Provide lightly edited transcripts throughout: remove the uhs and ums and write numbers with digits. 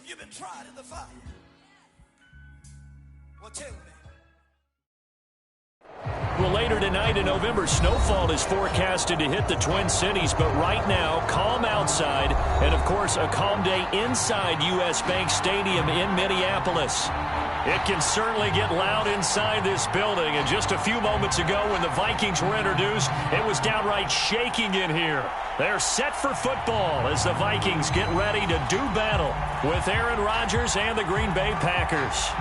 Have you been tried in the fire? Well, tell me. Well, later tonight in November, snowfall is forecasted to hit the Twin Cities, but right now, calm outside, and of course, a calm day inside U.S. Bank Stadium in Minneapolis. It can certainly get loud inside this building, and just a few moments ago when the Vikings were introduced, it was downright shaking in here. They're set for football as the Vikings get ready to do battle with Aaron Rodgers and the Green Bay Packers.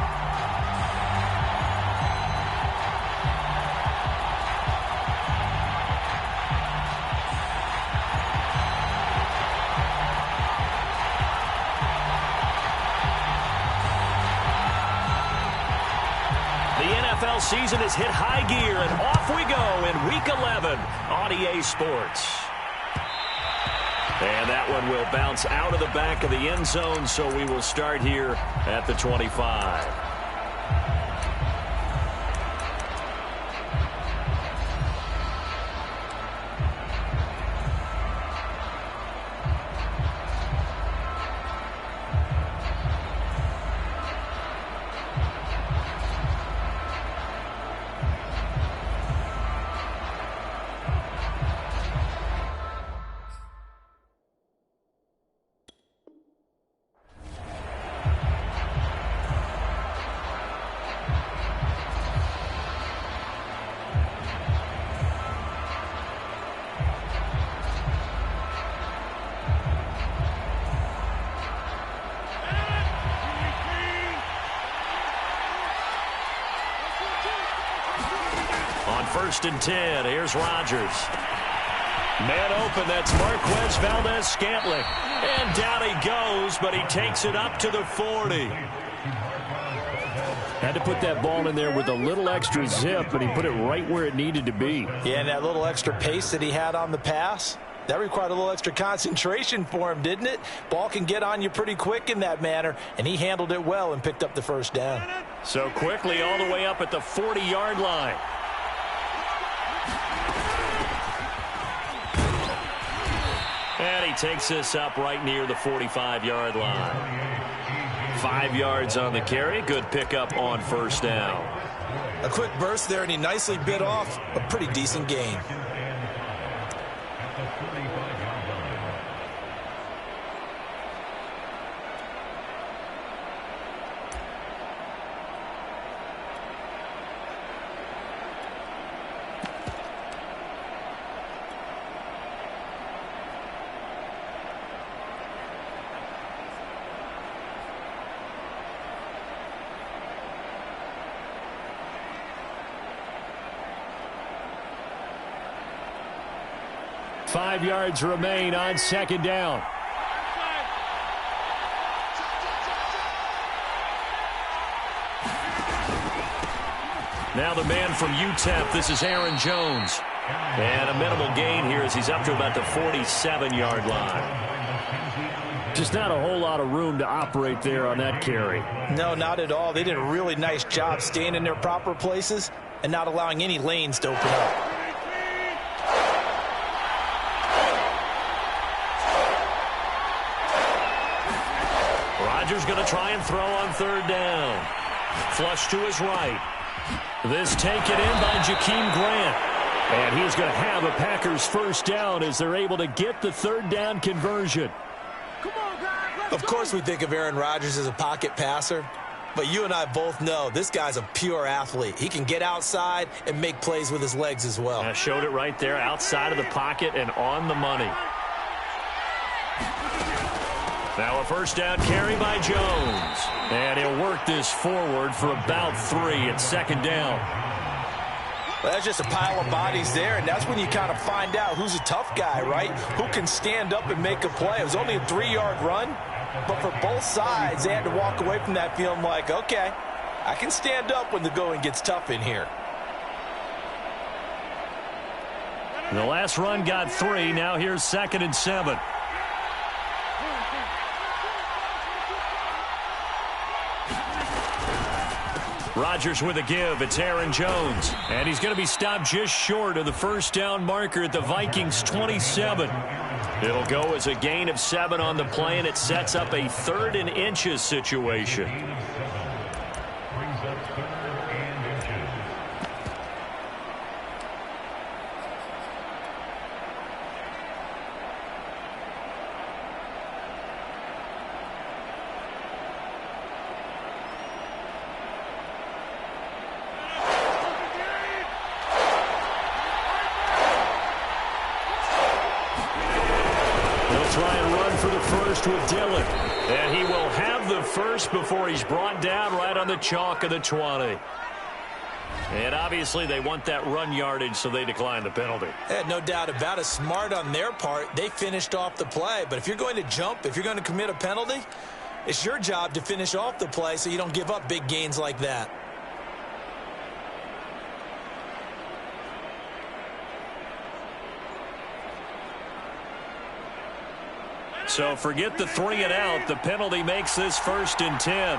NFL season has hit high gear, and off we go in Week 11 on EA Sports. And that one will bounce out of the back of the end zone, so we will start here at the 25. First and 10. Here's Rodgers. Man open. That's Marquez Valdes-Scantling. And down he goes, but he takes it up to the 40. Had to put that ball in there with a little extra zip, but he put it right where it needed to be. Yeah, and that little extra pace that he had on the pass, that required a little extra concentration for him, didn't it? Ball can get on you pretty quick in that manner, and he handled it well and picked up the first down. So quickly all the way up at the 40-yard line. And he takes this up right near the 45-yard line. 5 yards on the carry. Good pickup on first down. A quick burst there, and he nicely bit off a pretty decent gain. Five yards remain on second down. Now the man from UTEP, this is Aaron Jones. And a minimal gain here as he's up to about the 47-yard line. Just not a whole lot of room to operate there on that carry. No, not at all. They did a really nice job staying in their proper places and not allowing any lanes to open up. Rodgers going to try and throw on third down. Flush to his right. This taken in by Jakeem Grant. And he's going to have a Packers first down as they're able to get the third down conversion. Come on, guys, of course we think of Aaron Rodgers as a pocket passer, but you and I both know this guy's a pure athlete. He can get outside and make plays with his legs as well. I showed it right there, outside of the pocket and on the money. Now a first down carry by Jones. And he'll work this forward for about 3 at second down. Well, that's just a pile of bodies there, and that's when you kind of find out who's a tough guy, right? Who can stand up and make a play. It was only a 3-yard run, but for both sides, they had to walk away from that feeling like, okay, I can stand up when the going gets tough in here. The last run got 3. Now here's 2nd and 7. Rodgers with a give. It's Aaron Jones. And he's going to be stopped just short of the first down marker at the Vikings 27. It'll go as a gain of 7 on the play, and it sets up a 3rd and inches situation. Try and run for the first with Dillon. And he will have the first before he's brought down right on the chalk of the 20. And obviously they want that run yardage, so they decline the penalty. No doubt about it. Smart on their part. They finished off the play. But if you're going to jump, if you're going to commit a penalty, it's your job to finish off the play so you don't give up big gains like that. So forget the 3 and out. The penalty makes this 1st and 10.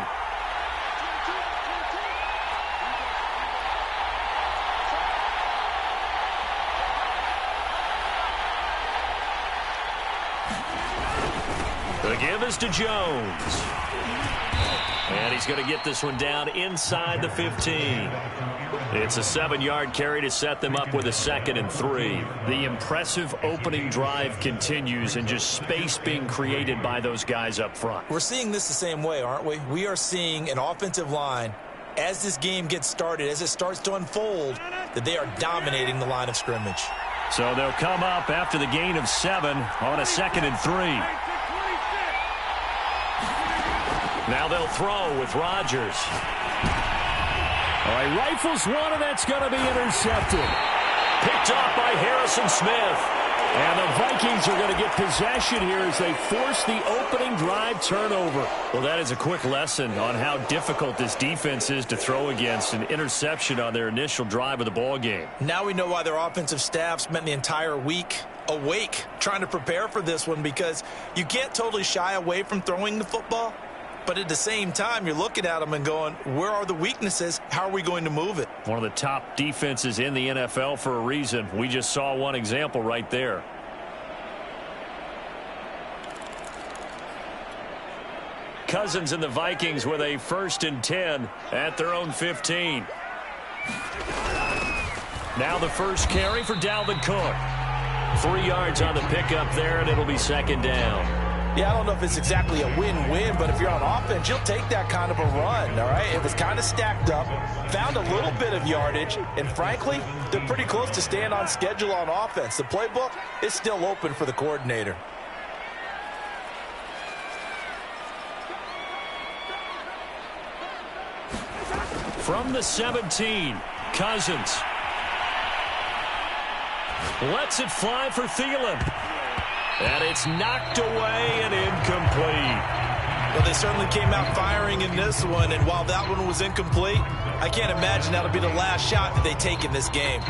The give is to Jones. And he's going to get this one down inside the 15. It's a 7-yard carry to set them up with a 2nd and 3. The impressive opening drive continues, and just space being created by those guys up front. We're seeing this the same way, aren't we? We are seeing an offensive line, as this game gets started, as it starts to unfold, that they are dominating the line of scrimmage. So they'll come up after the gain of 7 on a 2nd and 3. Now they'll throw with Rodgers. All right, rifles one, and that's going to be intercepted. Picked off by Harrison Smith. And the Vikings are going to get possession here as they force the opening drive turnover. Well, that is a quick lesson on how difficult this defense is to throw against. An interception on their initial drive of the ball game. Now we know why their offensive staff spent the entire week awake trying to prepare for this one, because you can't totally shy away from throwing the football. But at the same time, you're looking at them and going, where are the weaknesses? How are we going to move it? One of the top defenses in the NFL for a reason. We just saw one example right there. Cousins and the Vikings with a 1st and 10 at their own 15. Now the first carry for Dalvin Cook. 3 yards on the pickup there, and it'll be 2nd down. Yeah, I don't know if it's exactly a win-win, but if you're on offense, you'll take that kind of a run, all right? It was kind of stacked up, found a little bit of yardage, and frankly, they're pretty close to staying on schedule on offense. The playbook is still open for the coordinator. From the 17, Cousins. Lets it fly for Thielen. And it's knocked away and incomplete. Well, they certainly came out firing in this one, and while that one was incomplete, I can't imagine that'll be the last shot that they take in this game.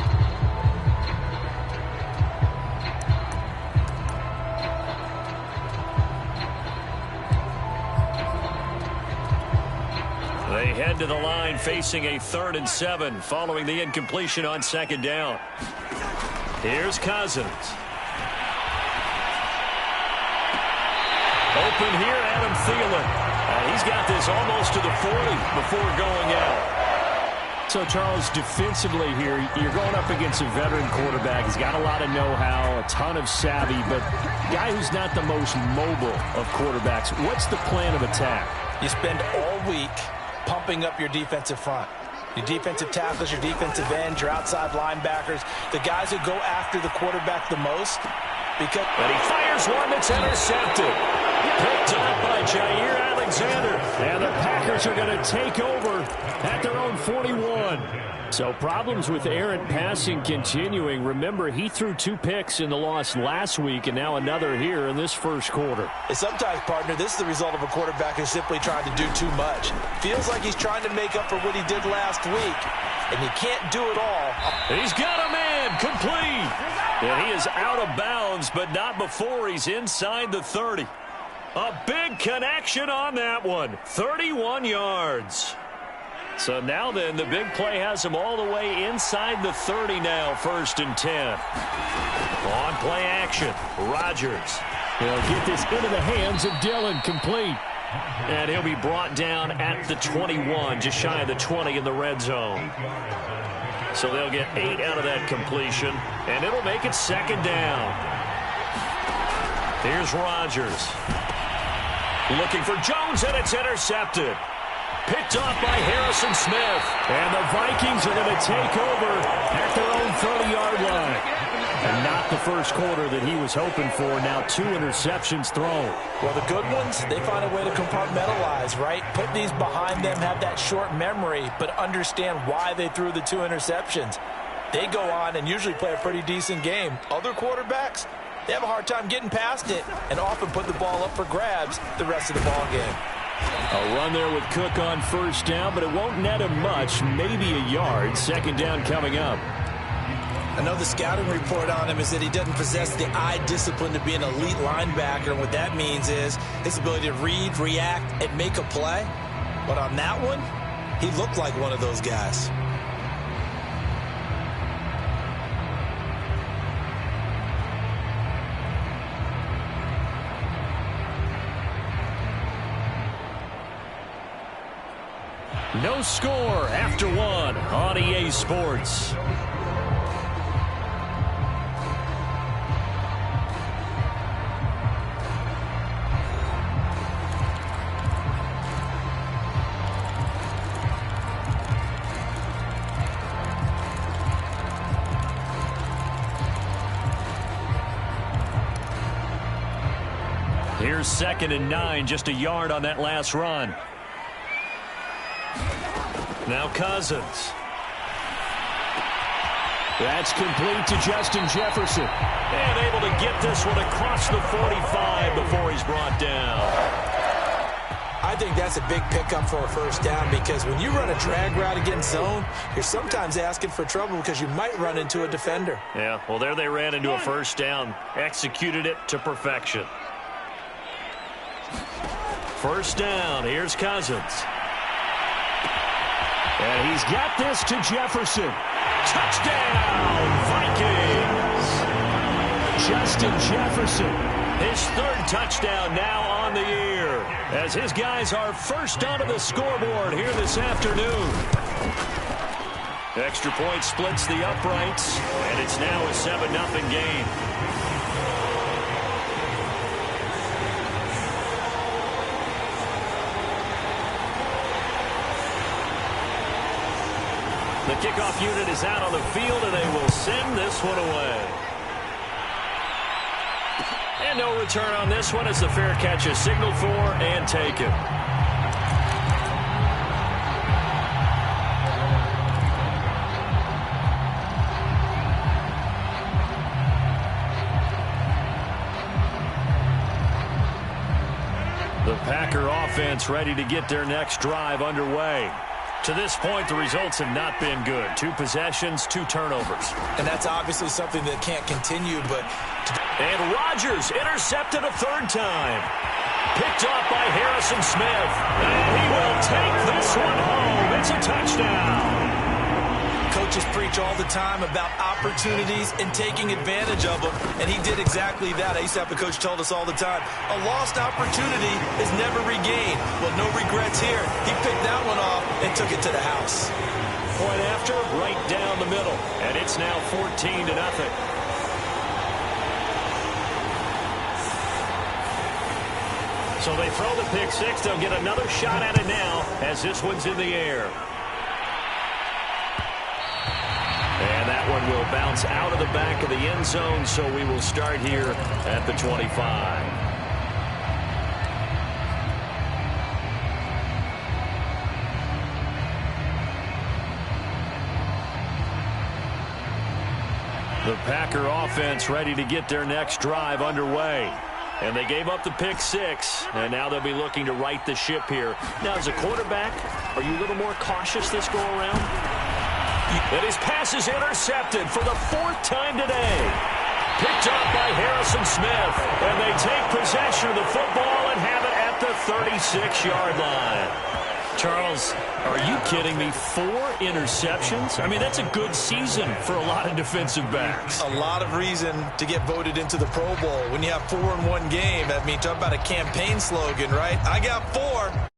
They head to the line facing a 3rd and 7 following the incompletion on 2nd down. Here's Cousins. Open here, Adam Thielen. He's got this almost to the 40 before going out. So, Charles, defensively here, you're going up against a veteran quarterback. He's got a lot of know-how, a ton of savvy, but guy who's not the most mobile of quarterbacks. What's the plan of attack? You spend all week pumping up your defensive front. Your defensive tackles, your defensive ends, your outside linebackers, the guys who go after the quarterback the most. And he fires one that's intercepted. Picked up by Jair Alexander. And the Packers are going to take over at their own 41. So problems with errant passing continuing. Remember, he threw 2 picks in the loss last week, and now another here in this first quarter. And sometimes, partner, this is the result of a quarterback who's simply trying to do too much. Feels like he's trying to make up for what he did last week, and you can't do it all. He's got a man complete. And he is out of bounds, but not before he's inside the 30. A big connection on that one. 31 yards. So now then, the big play has him all the way inside the 30 now, 1st and 10. On play action, Rodgers. They'll get this into the hands of Dillon, complete. And he'll be brought down at the 21, just shy of the 20 in the red zone. So they'll get 8 out of that completion, and it'll make it second down. Here's Rodgers. Looking for Jones, and it's intercepted. Picked off by Harrison Smith. And the Vikings are going to take over at their own 30-yard line. And not the first quarter that he was hoping for. Now 2 interceptions thrown. Well, the good ones, they find a way to compartmentalize, right? Put these behind them, have that short memory, but understand why they threw the 2 interceptions. They go on and usually play a pretty decent game. Other quarterbacks, they have a hard time getting past it and often put the ball up for grabs the rest of the ball game. A run there with Cook on first down, but it won't net him much, maybe a yard. Second down coming up. I know the scouting report on him is that he doesn't possess the eye discipline to be an elite linebacker. And what that means is his ability to read, react, and make a play. But on that one, he looked like one of those guys. No score after 1 on EA Sports. Here's 2nd and 9, just a yard on that last run. Now Cousins. That's complete to Justin Jefferson. And able to get this one across the 45 before he's brought down. I think that's a big pickup for a first down because when you run a drag route against zone, you're sometimes asking for trouble because you might run into a defender. Yeah, well, there they ran into a first down. Executed it to perfection. First down. Here's Cousins. And he's got this to Jefferson. Touchdown, Vikings! Justin Jefferson. His 3rd touchdown now on the year, as his guys are first onto the scoreboard here this afternoon. Extra point splits the uprights, and it's now a 7-0 game. The kickoff unit is out on the field, and they will send this one away. And no return on this one as the fair catch is signaled for and taken. The Packer offense ready to get their next drive underway. To this point, the results have not been good. 2 possessions, 2 turnovers. And that's obviously something that can't continue, but... And Rodgers intercepted a 3rd time. Picked off by Harrison Smith. And he will take this one home. It's a touchdown. Coaches preach all the time about opportunities and taking advantage of them, and he did exactly that. I used to have a coach told us all the time, a lost opportunity is never regained. Well, no regrets here. He picked that one off and took it to the house. Point after, right down the middle, and it's now 14-0. So they throw the pick 6. They'll get another shot at it now as this one's in the air. And that one will bounce out of the back of the end zone, so we will start here at the 25. The Packer offense ready to get their next drive underway. And they gave up the pick 6, and now they'll be looking to right the ship here. Now, as a quarterback, are you a little more cautious this go-around? And his pass is intercepted for the 4th time today. Picked up by Harrison Smith. And they take possession of the football and have it at the 36-yard line. Charles, are you kidding me? 4 interceptions? I mean, that's a good season for a lot of defensive backs. A lot of reason to get voted into the Pro Bowl. When you have 4 in one game, I mean, talk about a campaign slogan, right? I got 4.